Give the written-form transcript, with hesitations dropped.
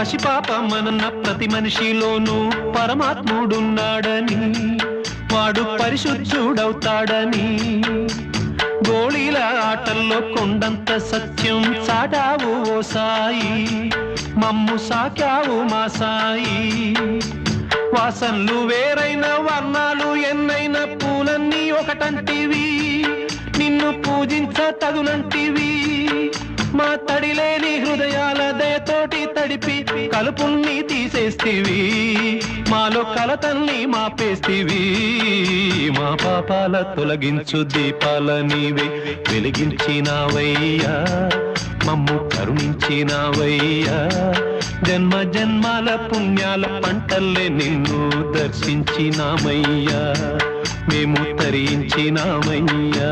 పసిపాపమన్న ప్రతి మనిషిలోనూ పరమాత్ముడున్నాడని, వాడు పరిశుద్ధుడవుతాడని, గోళీల ఆటల్లో కొండంత సత్యం చాటావు ఓ సాయి, మమ్ము సాకావు మా సాయి. వాసనలు వేరైన వర్ణాలు ఎన్నైన పూలన్నీ ఒకటంటివి, నిన్ను పూజించ తగునంటివి. మా తడిలేని హృదయాల దయతోటి తడిపి కలుపుల్ని తీసేస్తివి, మాలో కలతల్ని మాపేస్తివి. మా పాపాల తొలగించు దీపాల నీవే వెలిగించినావయ్యా, మమ్ము కరుణించినావయ్యా. జన్మ జన్మాల పుణ్యాల పంటల్లే నిన్ను దర్శించినామయ్యా, మేము తరించినామయ్యా.